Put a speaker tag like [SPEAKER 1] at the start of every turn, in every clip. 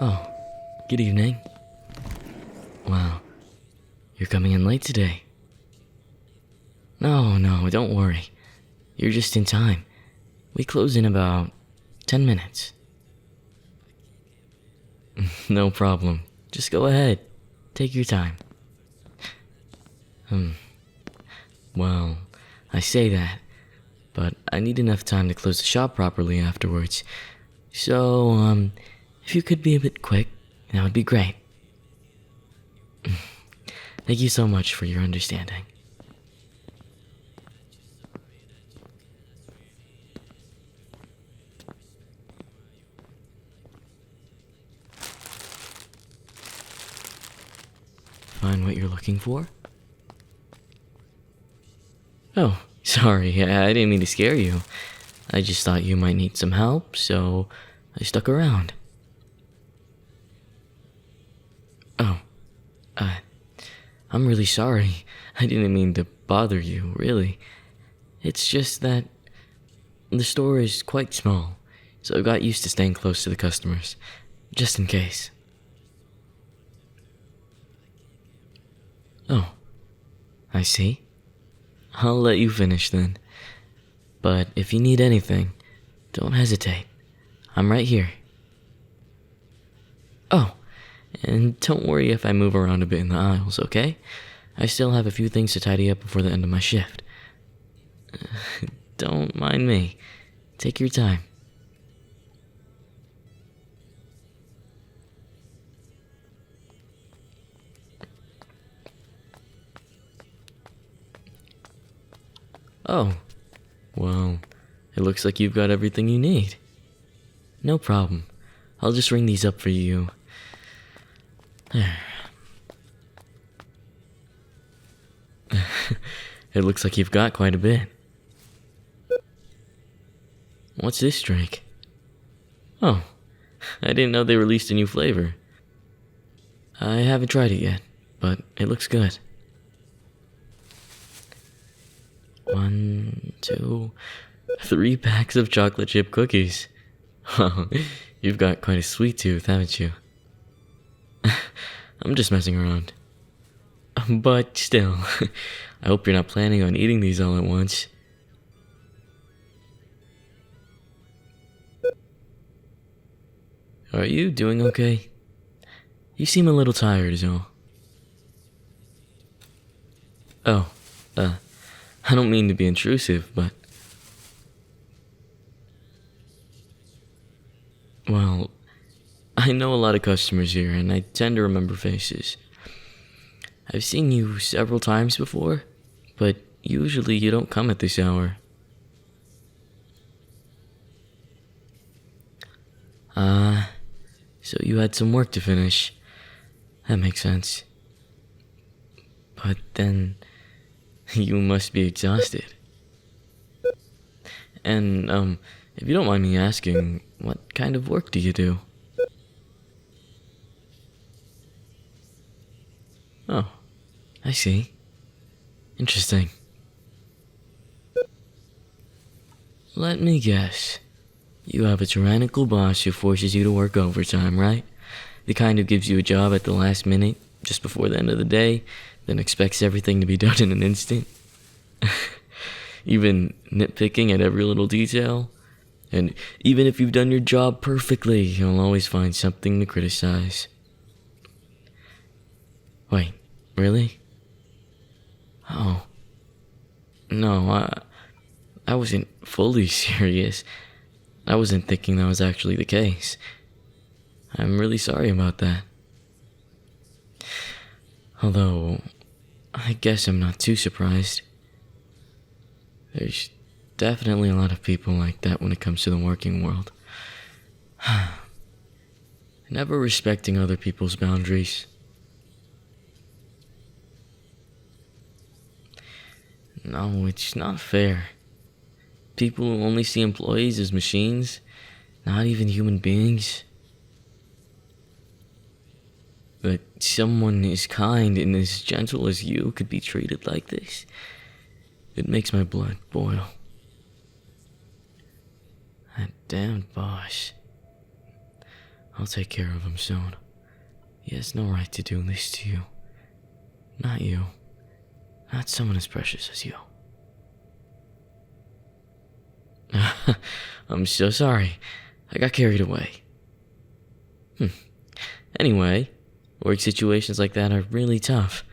[SPEAKER 1] Oh, good evening. Wow, you're coming in late today. No, don't worry. You're just in time. We close in about 10 minutes. No problem. Just go ahead. Take your time. Well, I say that, but I need enough time to close the shop properly afterwards. So, if you could be a bit quick, that would be great. Thank you so much for your understanding. Find what you're looking for? Oh, sorry, I didn't mean to scare you. I just thought you might need some help, so I stuck around. Oh, I'm really sorry. I didn't mean to bother you, really. It's just that the store is quite small, so I got used to staying close to the customers, just in case. Oh, I see. I'll let you finish then. But if you need anything, don't hesitate. I'm right here. Oh, and don't worry if I move around a bit in the aisles, okay? I still have a few things to tidy up before the end of my shift. Don't mind me. Take your time. Oh, well, it looks like you've got everything you need. No problem. I'll just ring these up for you. It looks like you've got quite a bit. What's this drink? Oh, I didn't know they released a new flavor. I haven't tried it yet, but it looks good. 1, 2, 3 packs of chocolate chip cookies. Wow, you've got quite a sweet tooth, haven't you? I'm just messing around. But still, I hope you're not planning on eating these all at once. Are you doing okay? You seem a little tired, is all. Oh, I don't mean to be intrusive, but... Well, I know a lot of customers here, and I tend to remember faces. I've seen you several times before, but usually you don't come at this hour. So you had some work to finish. That makes sense. But then, you must be exhausted. And, if you don't mind me asking, what kind of work do you do? Oh, I see. Interesting. Let me guess. You have a tyrannical boss who forces you to work overtime, right? The kind who gives you a job at the last minute, just before the end of the day, then expects everything to be done in an instant. Even nitpicking at every little detail. And even if you've done your job perfectly, you'll always find something to criticize. Wait, really? Oh. No, I wasn't fully serious. I wasn't thinking that was actually the case. I'm really sorry about that. Although, I guess I'm not too surprised. There's definitely a lot of people like that when it comes to the working world. Never respecting other people's boundaries. No, it's not fair. People who only see employees as machines, not even human beings. That someone as kind and as gentle as you could be treated like this, it makes my blood boil. That damned boss. I'll take care of him soon. He has no right to do this to you. Not you. Not someone as precious as you. I'm so sorry. I got carried away. Anyway, work situations like that are really tough.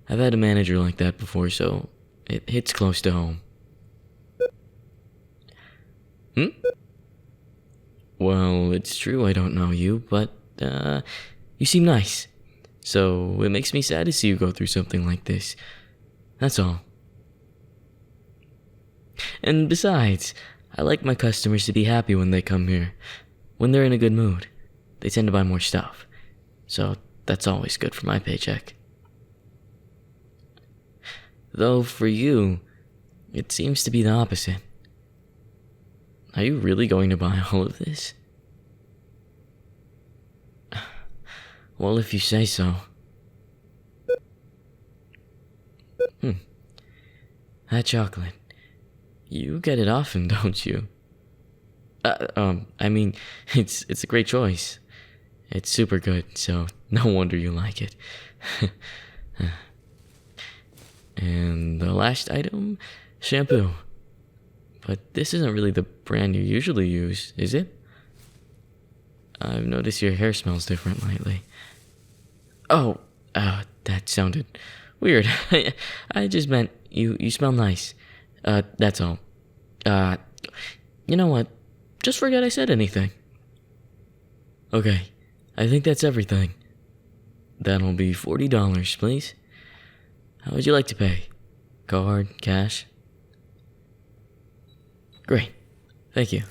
[SPEAKER 1] I've had a manager like that before, so it hits close to home. Well, it's true I don't know you, but, you seem nice. So it makes me sad to see you go through something like this. That's all. And besides, I like my customers to be happy when they come here. When they're in a good mood, they tend to buy more stuff. So that's always good for my paycheck. Though for you, it seems to be the opposite. Are you really going to buy all of this? Well, if you say so. That chocolate. You get it often, don't you? I mean, it's a great choice. It's super good, so no wonder you like it. And the last item, shampoo. But this isn't really the brand you usually use, is it? I've noticed your hair smells different lately. Oh, that sounded weird. I just meant you smell nice. That's all. You know what? Just forget I said anything. Okay, I think that's everything. That'll be $40, please. How would you like to pay? Card, cash? Great. Thank you.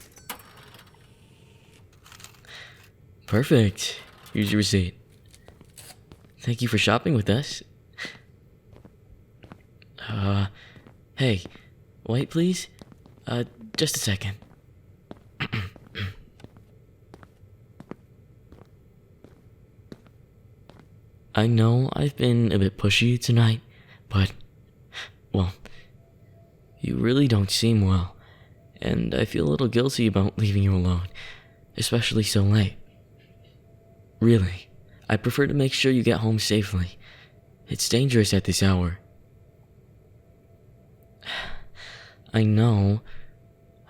[SPEAKER 1] Perfect. Here's your receipt. Thank you for shopping with us. Hey, wait please. Just a second. I know I've been a bit pushy tonight, but, well, you really don't seem well, and I feel a little guilty about leaving you alone, especially so late. Really, I prefer to make sure you get home safely. It's dangerous at this hour. I know.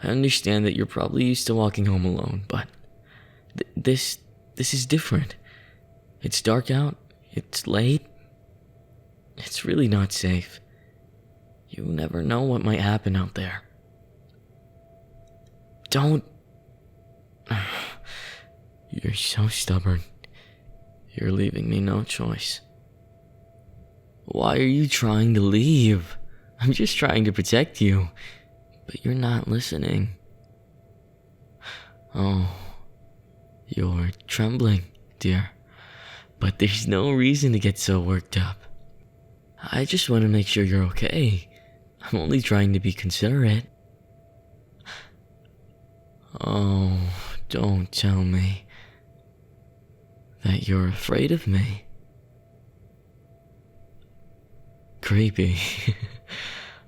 [SPEAKER 1] I understand that you're probably used to walking home alone, but this is different. It's dark out. It's late. It's really not safe. You never know what might happen out there. Don't. You're so stubborn. You're leaving me no choice. Why are you trying to leave? I'm just trying to protect you, but you're not listening. Oh, you're trembling, dear. But there's no reason to get so worked up. I just want to make sure you're okay. I'm only trying to be considerate. Oh, don't tell me that you're afraid of me. Creepy.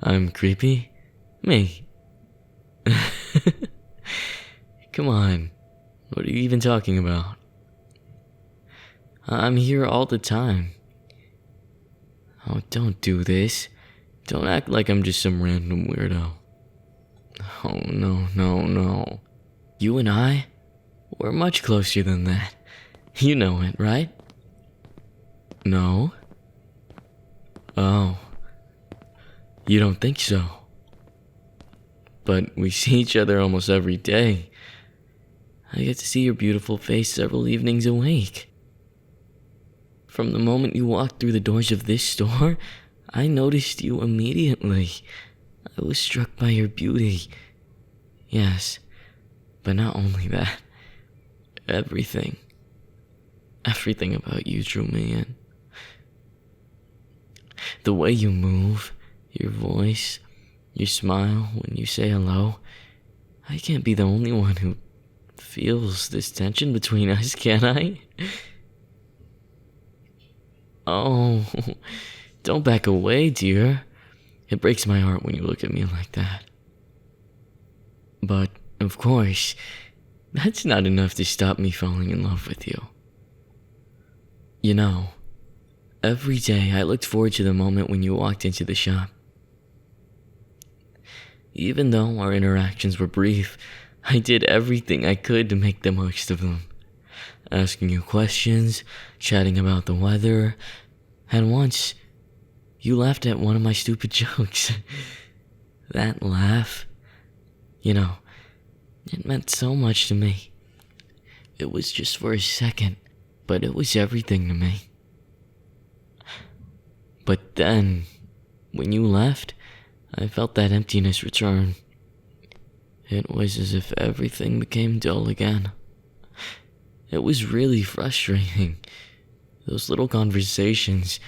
[SPEAKER 1] I'm creepy? Me? Come on. What are you even talking about? I'm here all the time. Oh, don't do this. Don't act like I'm just some random weirdo. Oh, no. You and I, we're much closer than that. You know it, right? No? Oh. You don't think so? But we see each other almost every day. I get to see your beautiful face several evenings a week. From the moment you walked through the doors of this store, I noticed you immediately. I was struck by your beauty. Yes, but not only that. Everything about you drew me in. The way you move, your voice, your smile when you say hello. I can't be the only one who feels this tension between us, can I? Oh, don't back away, dear. It breaks my heart when you look at me like that. But, of course, That's not enough to stop me falling in love with you. You know, every day I looked forward to the moment when you walked into the shop. Even though our interactions were brief, I did everything I could to make the most of them. Asking you questions, chatting about the weather, and once, you laughed at one of my stupid jokes. That laugh, you know, it meant so much to me. It was just for a second, but it was everything to me. But then, when you left, I felt that emptiness return. It was as if everything became dull again. It was really frustrating. Those little conversations,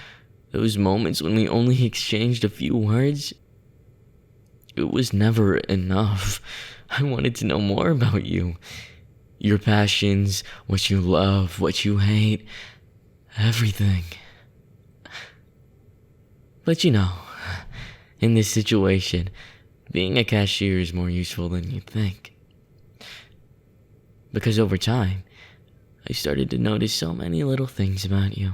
[SPEAKER 1] those moments when we only exchanged a few words, it was never enough. I wanted to know more about you. Your passions, what you love, what you hate, everything. But you know, in this situation, being a cashier is more useful than you think. Because over time, I started to notice so many little things about you.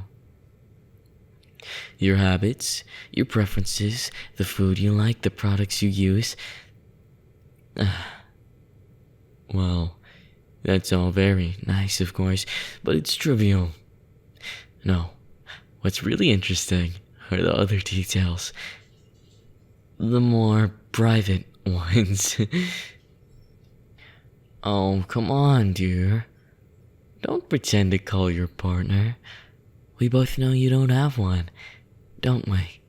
[SPEAKER 1] Your habits, your preferences, the food you like, the products you use. Well, that's all very nice, of course, but it's trivial. No, what's really interesting are the other details. The more private ones. Oh, come on, dear. Don't pretend to call your partner. We both know you don't have one, don't we?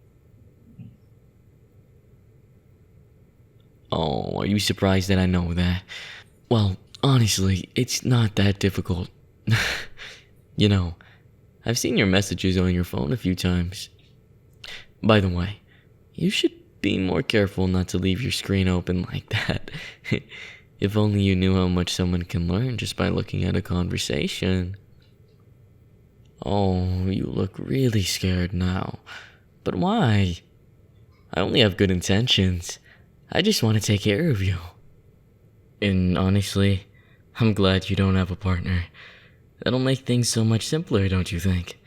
[SPEAKER 1] Oh, are you surprised that I know that? Well, honestly, it's not that difficult. You know, I've seen your messages on your phone a few times. By the way, you should be more careful not to leave your screen open like that. If only you knew how much someone can learn just by looking at a conversation. Oh, you look really scared now. But why? I only have good intentions. I just want to take care of you. And honestly, I'm glad you don't have a partner. That'll make things so much simpler, don't you think?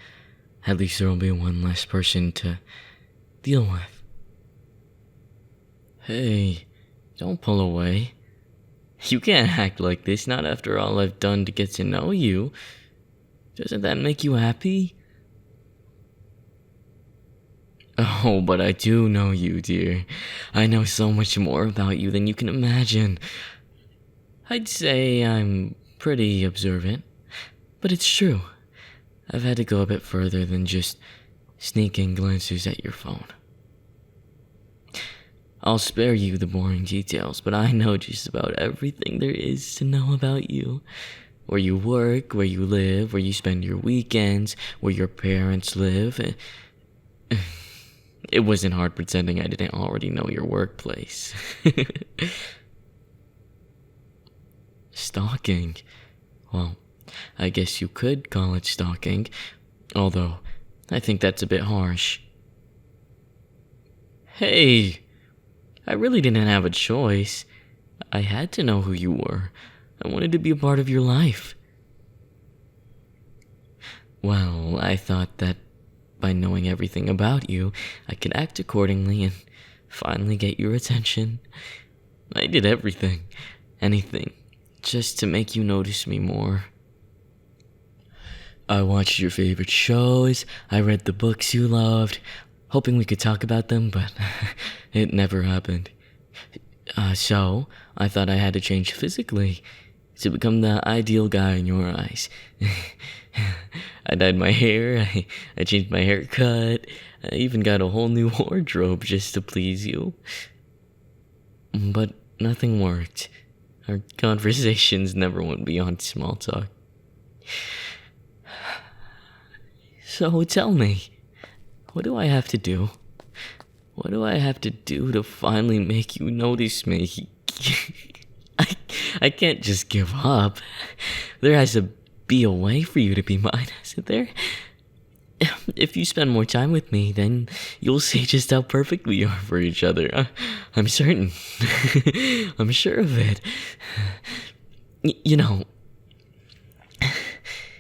[SPEAKER 1] At least there'll be one less person to deal with. Hey, don't pull away. You can't act like this, not after all I've done to get to know you. Doesn't that make you happy? Oh, but I do know you, dear. I know so much more about you than you can imagine. I'd say I'm pretty observant, but it's true. I've had to go a bit further than just sneaking glances at your phone. I'll spare you the boring details, but I know just about everything there is to know about you. Where you work, where you live, where you spend your weekends, where your parents live. It wasn't hard pretending I didn't already know your workplace. Stalking? Well, I guess you could call it stalking, although I think that's a bit harsh. Hey! I really didn't have a choice. I had to know who you were. I wanted to be a part of your life. Well, I thought that by knowing everything about you, I could act accordingly and finally get your attention. I did everything, anything, just to make you notice me more. I watched your favorite shows, I read the books you loved, hoping we could talk about them, but it never happened. So, I thought I had to change physically to become the ideal guy in your eyes. I dyed my hair, I changed my haircut, I even got a whole new wardrobe just to please you. But nothing worked. Our conversations never went beyond small talk. So tell me, what do I have to do? What do I have to do to finally make you notice me? I can't just give up. There has to be a way for you to be mine, isn't there? If you spend more time with me, then you'll see just how perfect we are for each other. I'm certain. I'm sure of it. You know,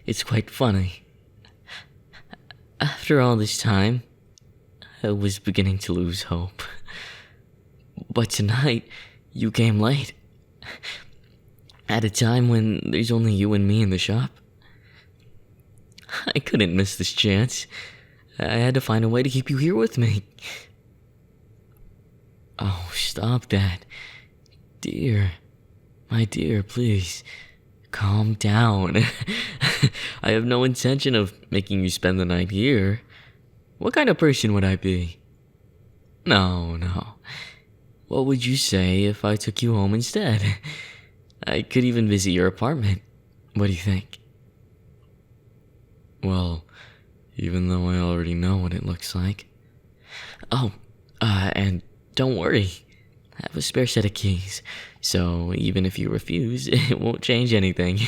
[SPEAKER 1] it's quite funny. After all this time, I was beginning to lose hope. But tonight, you came late. At a time when there's only you and me in the shop. I couldn't miss this chance. I had to find a way to keep you here with me. Oh, stop that. Dear. My dear, please. Calm down. I have no intention of making you spend the night here. What kind of person would I be? No. What would you say if I took you home instead? I could even visit your apartment. What do you think? Well, even though I already know what it looks like. Oh, and don't worry. I have a spare set of keys. So even if you refuse, it won't change anything.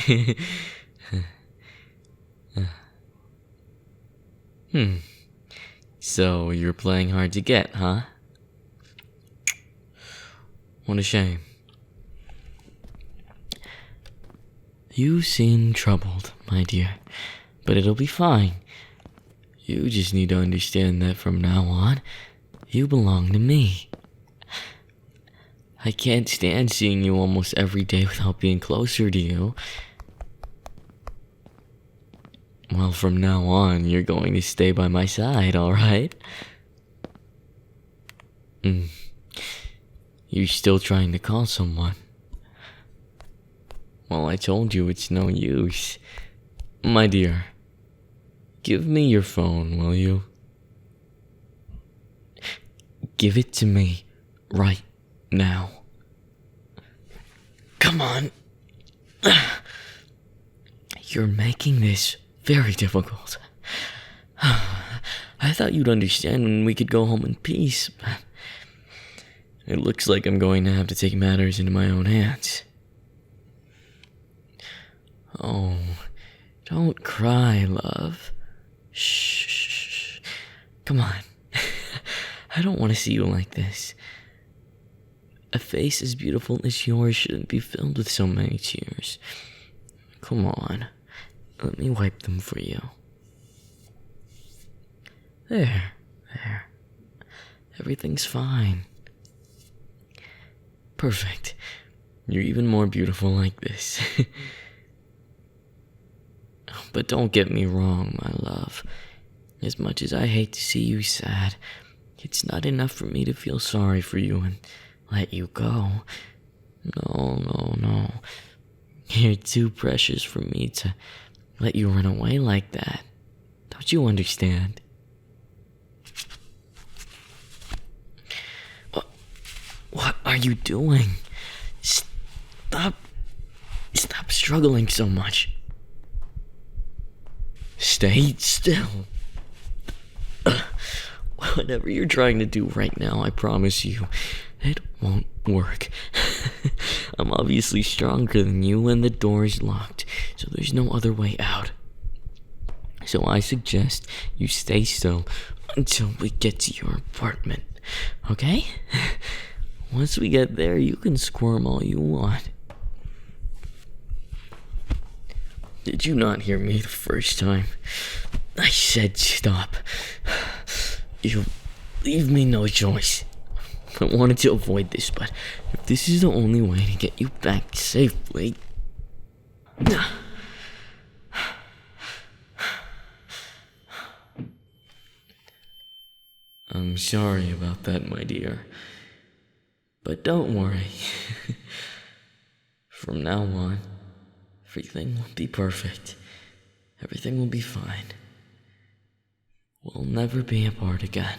[SPEAKER 1] So you're playing hard to get, huh? What a shame. You seem troubled, my dear, but it'll be fine. You just need to understand that from now on, you belong to me. I can't stand seeing you almost every day without being closer to you. Well, from now on, you're going to stay by my side, alright? You're still trying to call someone. Well, I told you it's no use. My dear, give me your phone, will you? Give it to me right now. Come on. You're making this very difficult. I thought you'd understand when we could go home in peace, but it looks like I'm going to have to take matters into my own hands. Oh, don't cry, love. Shh. Come on. I don't want to see you like this. A face as beautiful as yours shouldn't be filled with so many tears. Come on. Let me wipe them for you. There. Everything's fine. Perfect. You're even more beautiful like this. But don't get me wrong, my love. As much as I hate to see you sad, it's not enough for me to feel sorry for you and let you go. No. You're too precious for me to let you run away like that. Don't you understand? What are you doing? Stop struggling so much. Stay still. Whatever you're trying to do right now, I promise you, it won't work. I'm obviously stronger than you and the door is locked, so there's no other way out. So I suggest you stay still until we get to your apartment, okay? Once we get there, you can squirm all you want. Did you not hear me the first time? I said stop. You leave me no choice. I wanted to avoid this, but if this is the only way to get you back safely... I'm sorry about that, my dear. But don't worry. From now on, everything will be perfect. Everything will be fine. We'll never be apart again.